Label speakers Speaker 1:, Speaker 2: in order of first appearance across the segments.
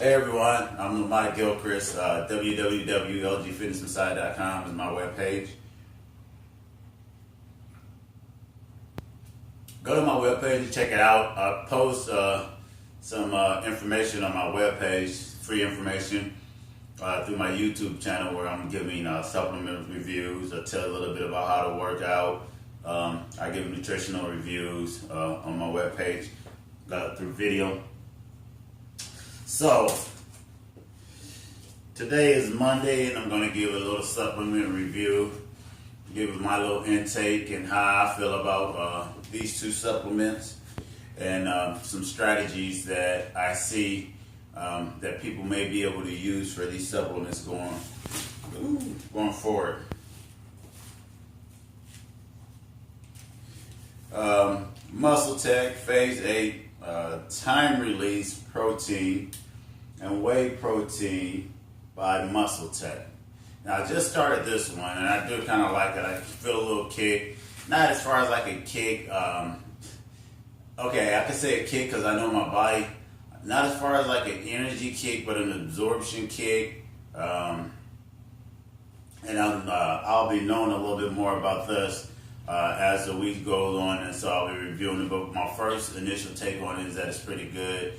Speaker 1: Hey everyone, I'm Lamont Gilchrist. www.lgfitnessmessiah.com is my webpage. Go to my webpage and check it out. I post some information on my webpage, free information, through my YouTube channel where I'm giving supplement reviews. I tell a little bit about how to work out. I give nutritional reviews on my webpage through video. So, today is Monday and I'm going to give a little supplement review, give my little intake and how I feel about these two supplements and some strategies that I see that people may be able to use for these supplements going forward. Muscle Tech Phase 8 Time Release Protein and Whey Protein by Muscle Tech. Now I just started this one and I do kind of like it. I feel a little kick. Not as far as like a kick. Okay, I can say a kick because I know my body. Not as far as like an energy kick, but an absorption kick. And I'll be knowing a little bit more about this as the week goes on, and so I'll be reviewing it. But my first initial take on it is that it's pretty good.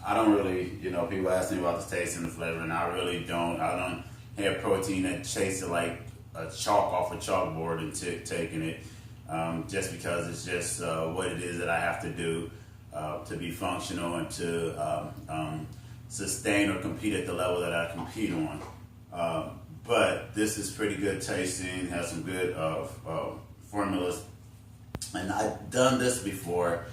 Speaker 1: I don't really, people ask me about the taste and the flavor, and I really don't. I don't have protein that tastes like a chalk off a chalkboard and taking it, just because it's just what it is that I have to do to be functional and to sustain or compete at the level that I compete on. But this is pretty good tasting, has some good formulas. And I've done this before,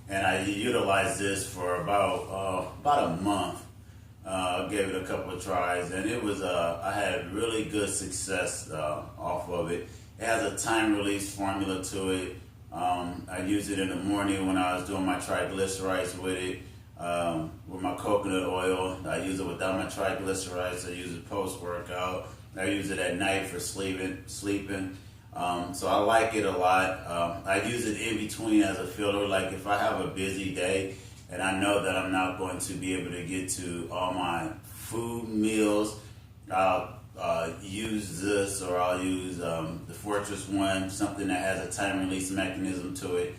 Speaker 1: and I utilized this for about a month. Gave it a couple of tries, and it was I had really good success off of it. It has a time release formula to it. I use it in the morning when I was doing my triglycerides with it. With my coconut oil, I use it without my triglycerides. I use it post-workout. I use it at night for sleeping. So I like it a lot. I use it in between as a filler. Like if I have a busy day and I know that I'm not going to be able to get to all my food meals, I'll use this, or I'll use the Fortress one, something that has a time release mechanism to it.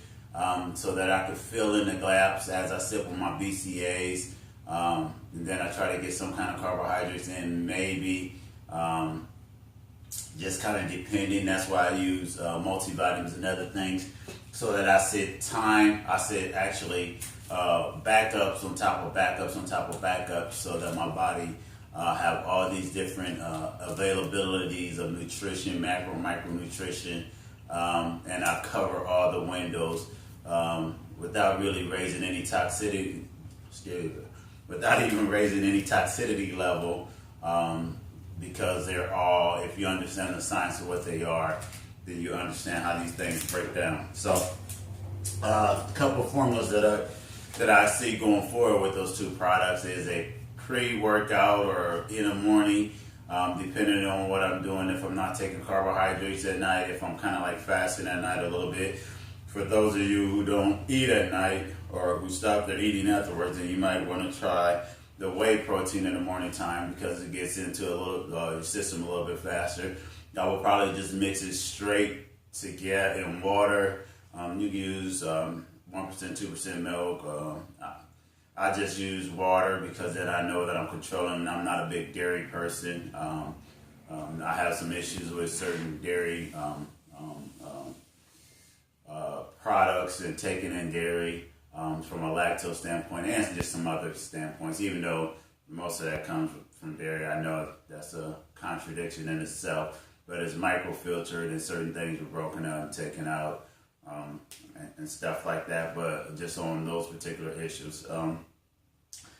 Speaker 1: So that I could fill in the gaps as I sip on my BCAAs. And then I try to get some kind of carbohydrates in, maybe. Just kind of depending. That's why I use multivitamins and other things. So that I set actually backups on top of backups on top of backups, so that my body have all these different availabilities of nutrition, micronutrition, and I cover all the windows. Without really raising any toxicity, without even raising any toxicity level, because they're all, if you understand the science of what they are, then you understand how these things break down. So, a couple of formulas that I see going forward with those two products is a pre-workout or in the morning, depending on what I'm doing. If I'm not taking carbohydrates at night, if I'm kind of like fasting at night a little bit. For those of you who don't eat at night or who stop their eating afterwards, then you might want to try the whey protein in the morning time, because it gets into your system a little bit faster. I will probably just mix it straight together in water. You can use 1%, 2% milk. I just use water because then I know that I'm controlling, and I'm not a big dairy person. I have some issues with certain dairy products and taking in dairy from a lactose standpoint, and just some other standpoints. Even though most of that comes from dairy, I know that's a contradiction in itself. But it's microfiltered, and certain things were broken up and taken out, and stuff like that. But just on those particular issues.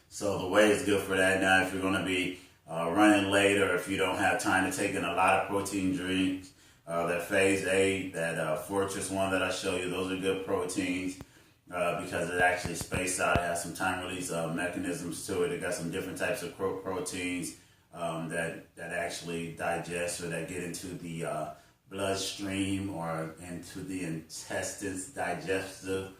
Speaker 1: So the whey is good for that. Now, if you're going to be running late, or if you don't have time to take in a lot of protein drinks, that Phase 8, that Fortress one that I show you, those are good proteins because it actually spaced out. It has some time release mechanisms to it. It got some different types of proteins that actually digest, or that get into the bloodstream or into the intestines, digestive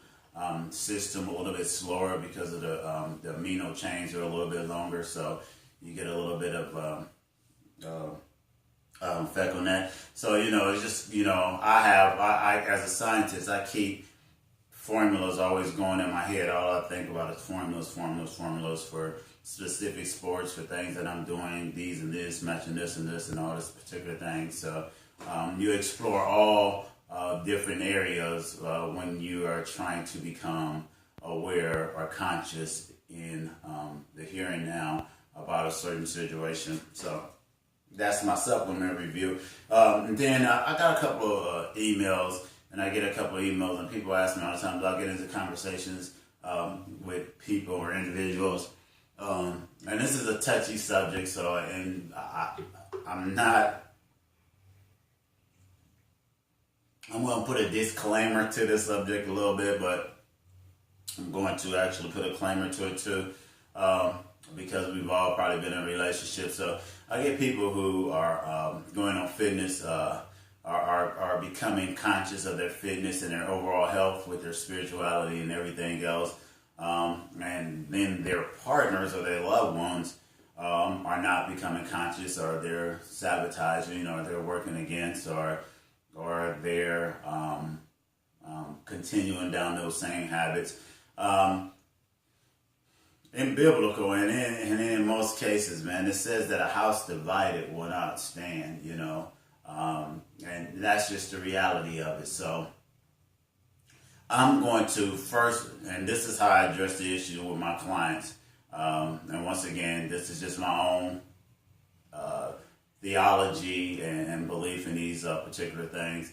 Speaker 1: system a little bit slower because of the amino chains are a little bit longer, so you get a little bit of effect on that. So, it's just, I as a scientist, I keep formulas always going in my head. All I think about is formulas for specific sports, for things that I'm doing, these and this, matching this and this and all this particular thing. So you explore all different areas when you are trying to become aware or conscious in the here and now about a certain situation. So that's my supplement review. And then I got a couple of emails, and I get a couple of emails, and people ask me all the time, do I get into conversations with people or individuals? And this is a touchy subject, so, and I'm going to put a disclaimer to this subject a little bit, but I'm going to actually put a claimer to it too, because we've all probably been in a relationship. So I get people who are going on fitness, are becoming conscious of their fitness and their overall health with their spirituality and everything else. And then their partners or their loved ones are not becoming conscious, or they're sabotaging, or they're working against, or they're continuing down those same habits. In biblical and in most cases, man, it says that a house divided will not stand, and that's just the reality of it. So I'm going to first, and this is how I address the issue with my clients. And once again, this is just my own theology and belief in these particular things.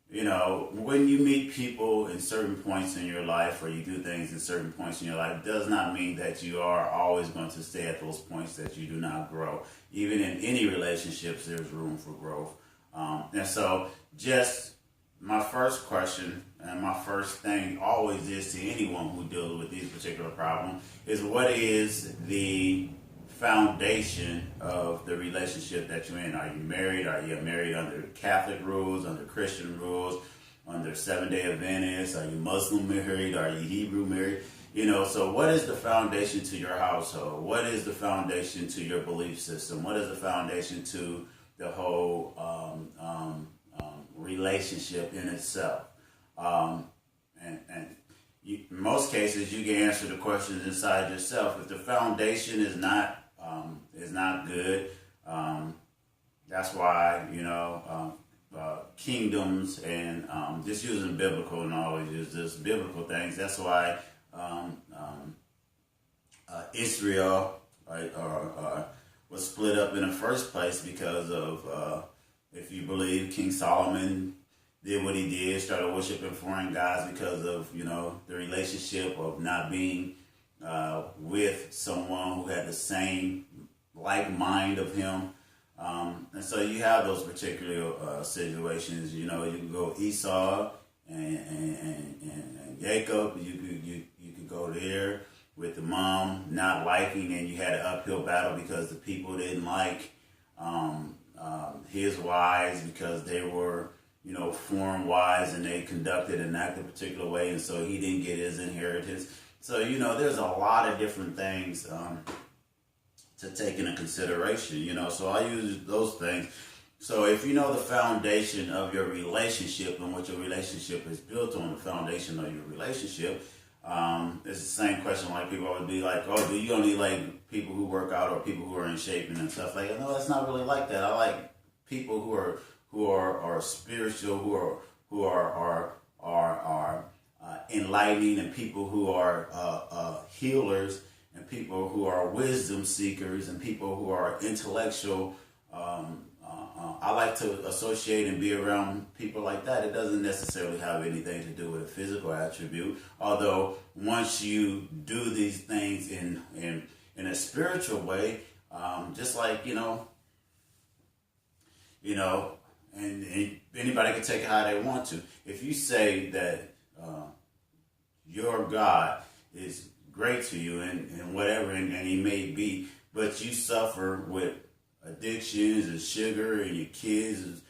Speaker 1: When you meet people in certain points in your life, or you do things in certain points in your life, does not mean that you are always going to stay at those points, that you do not grow. Even in any relationships, there's room for growth. And so just my first question and my first thing always is to anyone who deals with these particular problems is, what is the foundation of the relationship that you're in? Are you married? Are you married under Catholic rules, under Christian rules, under Seventh-day Adventists? Are you Muslim married? Are you Hebrew married? So what is the foundation to your household? What is the foundation to your belief system? What is the foundation to the whole relationship in itself? In most cases, you can answer the questions inside yourself. If the foundation is not good, that's why kingdoms and just using biblical, and always use this biblical things. That's why Israel, right, was split up in the first place, because of if you believe King Solomon did what he did, started worshiping foreign gods because of the relationship of not being with someone who had the same like mind of him. And so you have those particular situations. You can go Esau and Jacob. You could go there with the mom not liking, and you had an uphill battle because the people didn't like his wives, because they were foreign wives, and they conducted and acted a particular way, and so he didn't get his inheritance. So there's a lot of different things to take into consideration, so I use those things. So if you know the foundation of your relationship and what your relationship is built on, the foundation of your relationship, it's the same question like people would be like, oh, do you only like people who work out or people who are in shape and stuff like that? No, it's not really like that. I like people who are spiritual, who are enlightening, and people who are healers, and people who are wisdom seekers, and people who are intellectual. I like to associate and be around people like that. It doesn't necessarily have anything to do with a physical attribute. Although once you do these things in a spiritual way, just like and anybody can take it how they want to. If you say that your God is great to you and whatever, and he may be, but you suffer with addictions and sugar, and your kids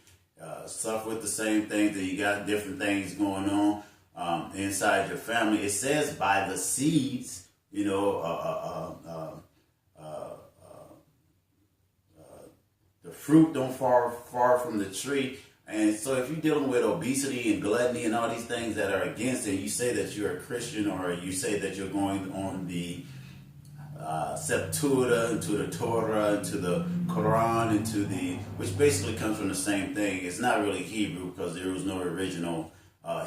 Speaker 1: suffer with the same things, and you got different things going inside your family. It says by the seeds, the fruit don't fall far from the tree. And so if you're dealing with obesity and gluttony and all these things that are against it, you say that you're a Christian, or you say that you're going on the Septuagint, into the Torah, into the Quran, which basically comes from the same thing. It's not really Hebrew, because there was no original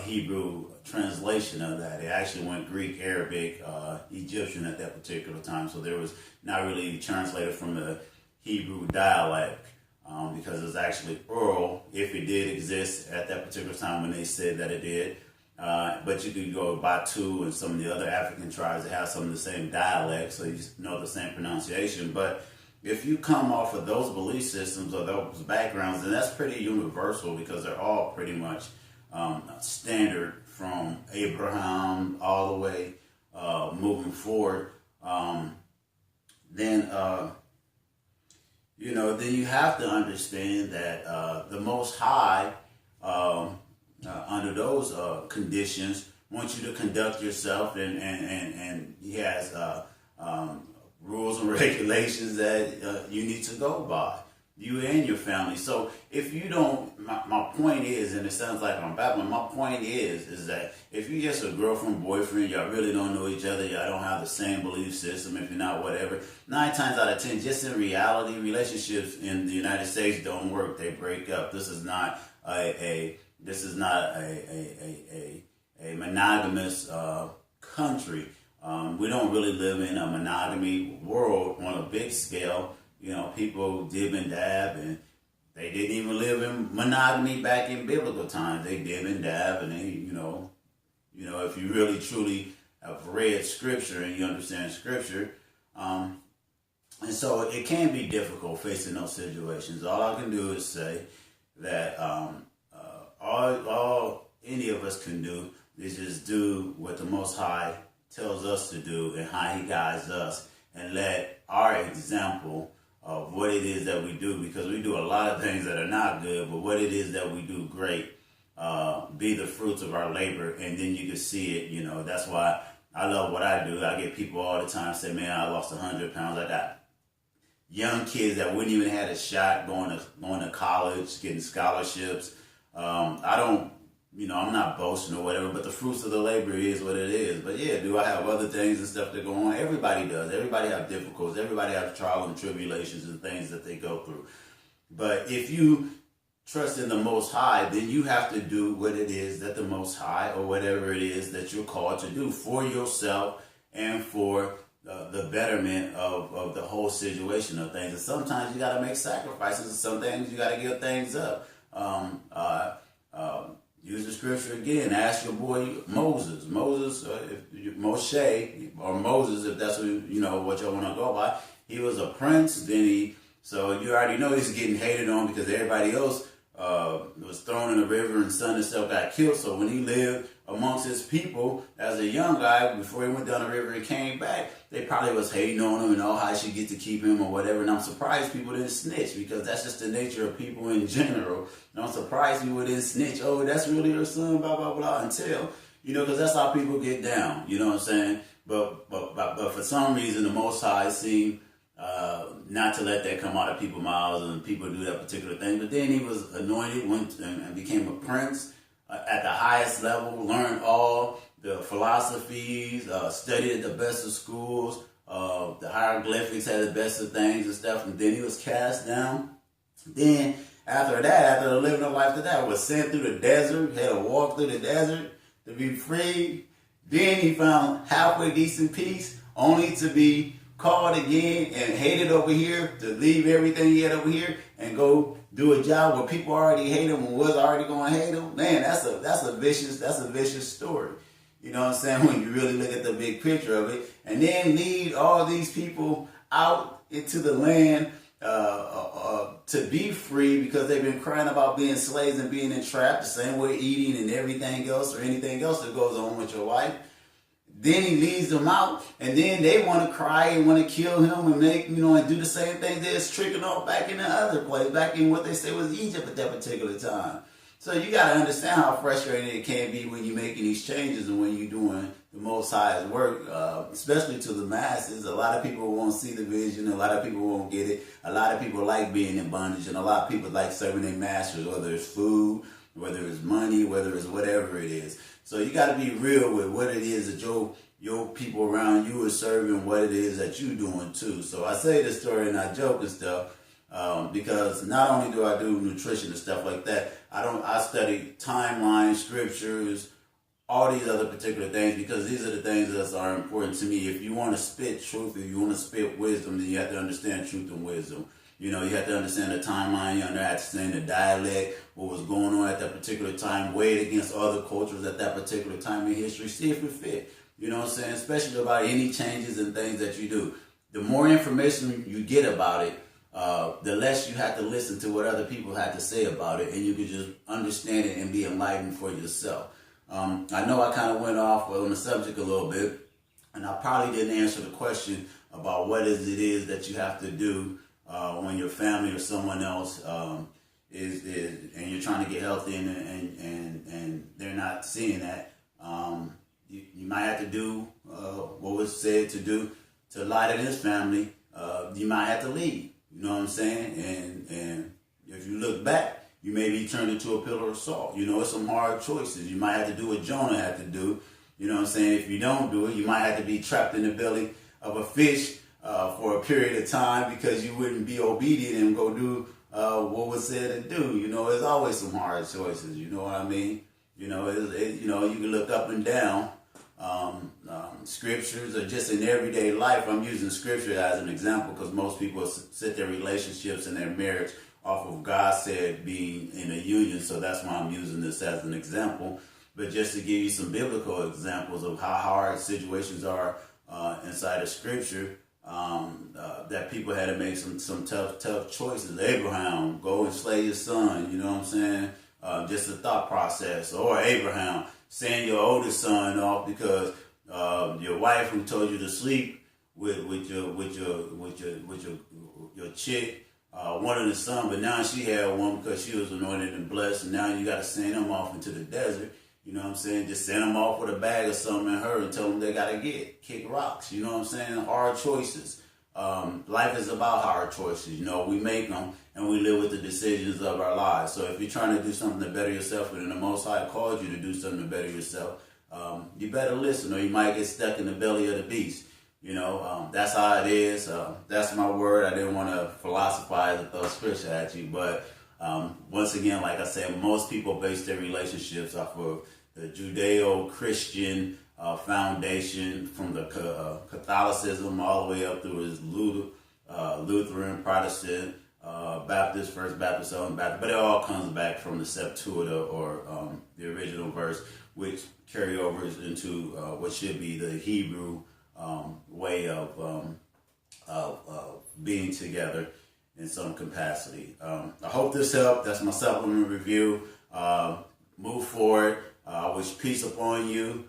Speaker 1: Hebrew translation of that. It actually went Greek, Arabic, Egyptian at that particular time. So there was not really translated from the Hebrew dialect, because it was actually oral, if it did exist at that particular time when they said that it did. But you could go Batu and some of the other African tribes that have some of the same dialects, so you know the same pronunciation. But if you come off of those belief systems or those backgrounds, then that's pretty universal, because they're all pretty much standard from Abraham all the way moving forward. Then you have to understand that the Most High, under those conditions, wants you to conduct yourself, and He has rules and regulations that you need to go by, you and your family. So if you don't, my point is, and it sounds like I'm babbling, my point is that if you're just a girlfriend, boyfriend, y'all really don't know each other, y'all don't have the same belief system, if you're not whatever, 9 times out of 10, just in reality, relationships in the United States don't work, they break up. This is not a monogamous country. We don't really live in a monogamy world on a big scale. People dib and dab, and they didn't even live in monogamy back in biblical times. They dib and dab, and they, if you really truly have read Scripture and you understand Scripture, and so it can be difficult facing those situations. All I can do is say that all any of us can do is just do what the Most High tells us to do and how He guides us, and let our example of what it is that we do, because we do a lot of things that are not good, but what it is that we do great, be the fruits of our labor, and then you can see it. That's why I love what I do. I get people all the time say, man, I lost 100 pounds. I got young kids that wouldn't even have a shot going to college, getting scholarships. I don't, I'm not boasting or whatever, but the fruits of the labor is what it is. But yeah, do I have other things and stuff that go on? Everybody does. Everybody have difficulties. Everybody has trials and tribulations and things that they go through. But if you trust in the Most High, then you have to do what it is that the Most High, or whatever it is that you're called to do for yourself and for the betterment of the whole situation of things. And sometimes you got to make sacrifices, and some things you got to give things up. Use the Scripture again. Ask your boy Moses. Moshe, or Moses, if that's what what y'all want to go by. He was a prince. So you already know he's getting hated on because everybody else was thrown in the river, and son himself got killed. So when he lived amongst his people as a young guy, before he went down the river and came back, they probably was hating on him and how she get to keep him or whatever. And I'm surprised people didn't snitch, because that's just the nature of people in general. And I'm surprised people didn't snitch. Oh, that's really her son, blah, blah, blah, until, because that's how people get down. You know what I'm saying? But for some reason, the Most High seemed not to let that come out of people's mouths, and people do that particular thing. But then he was anointed, went and became a prince at the highest level, learned all the philosophies, studied at the best of schools, the hieroglyphics had the best of things and stuff, and then he was cast down. Then after living a life to that, was sent through the desert, had to walk through the desert to be freed. Then he found halfway decent peace, only to be called again and hated over here, to leave everything he had over here and go do a job where people already hate him and was already going to hate him. Man, that's a vicious story. You know what I'm saying? When you really look at the big picture of it, and then lead all these people out into the land to be free, because they've been crying about being slaves and being entrapped, the same way eating and everything else, or anything else that goes on with your life. Then he leads them out, and then they want to cry and want to kill him and make, and do the same thing that's tricking off back in the other place, back in what they say was Egypt at that particular time. So you got to understand how frustrating it can be when you're making these changes and when you're doing the Most High's work, especially to the masses. A lot of people won't see the vision. A lot of people won't get it. A lot of people like being in bondage, and a lot of people like serving their masters, whether it's food, whether it's money, whether it's whatever it is. So you got to be real with what it is that your people around you are serving, what it is that you're doing too. So I say this story and I joke and stuff. Because not only do I do nutrition and stuff like that, I study timeline, scriptures, all these other particular things, because these are the things that are important to me. If you want to spit truth, if you want to spit wisdom, then you have to understand truth and wisdom. You know, you have to understand the timeline, you have to understand the dialect, what was going on at that particular time, weigh it against other cultures at that particular time in history, see if it fit. You know what I'm saying? Especially about any changes and things that you do. The more information you get about it, the less you have to listen to what other people have to say about it, and you can just understand it and be enlightened for yourself. I know I kind of went off on the subject a little bit, and I probably didn't answer the question about what it is that you have to do when your family or someone else is and you're trying to get healthy and they're not seeing that. You might have to do what was said to do to lighten his family. You might have to leave. You know what I'm saying? And if you look back, you may be turned into a pillar of salt. You know, it's some hard choices. You might have to do what Jonah had to do. You know what I'm saying? If you don't do it, you might have to be trapped in the belly of a fish for a period of time because you wouldn't be obedient and go do what was said to do. You know, there's always some hard choices. You know what I mean? You know, you know, you can look up and down. Scriptures or just in everyday life. I'm using scripture as an example because most people set their relationships and their marriage off of God said being in a union, so that's why I'm using this as an example. But just to give you some biblical examples of how hard situations are inside of scripture, that people had to make some tough choices. Abraham, go and slay your son, you know what I'm saying? Just a thought process. Or Abraham, send your oldest son off because your wife who told you to sleep with your chick wanted a son, but now she had one because she was anointed and blessed, and now you got to send them off into the desert. You know what I'm saying? Just send them off with a bag of something and her and tell them they got to kick rocks. You know what I'm saying? Hard choices. Life is about hard choices. You know, we make them and we live with the decisions of our lives. So if you're trying to do something to better yourself and the Most High called you to do something to better yourself, you better listen or you might get stuck in the belly of the beast. You know, that's how it is. That's my word. I didn't want to philosophize and throw scripture at you. But once again, like I said, most people base their relationships off of the Judeo-Christian foundation from the Catholicism all the way up through his Lutheran, Protestant, Baptist, First Baptist, Southern Baptist. But it all comes back from the Septuagint or the original verse, which carry over into what should be the Hebrew way of being together in some capacity. I hope this helped. That's my supplement review. Move forward. I wish peace upon you.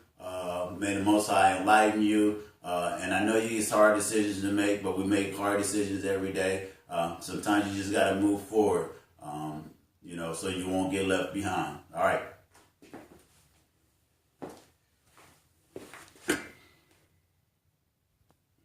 Speaker 1: May the Most High enlighten you. And I know it's hard decisions to make, but we make hard decisions every day. Sometimes you just got to move forward, you know, so you won't get left behind. All right.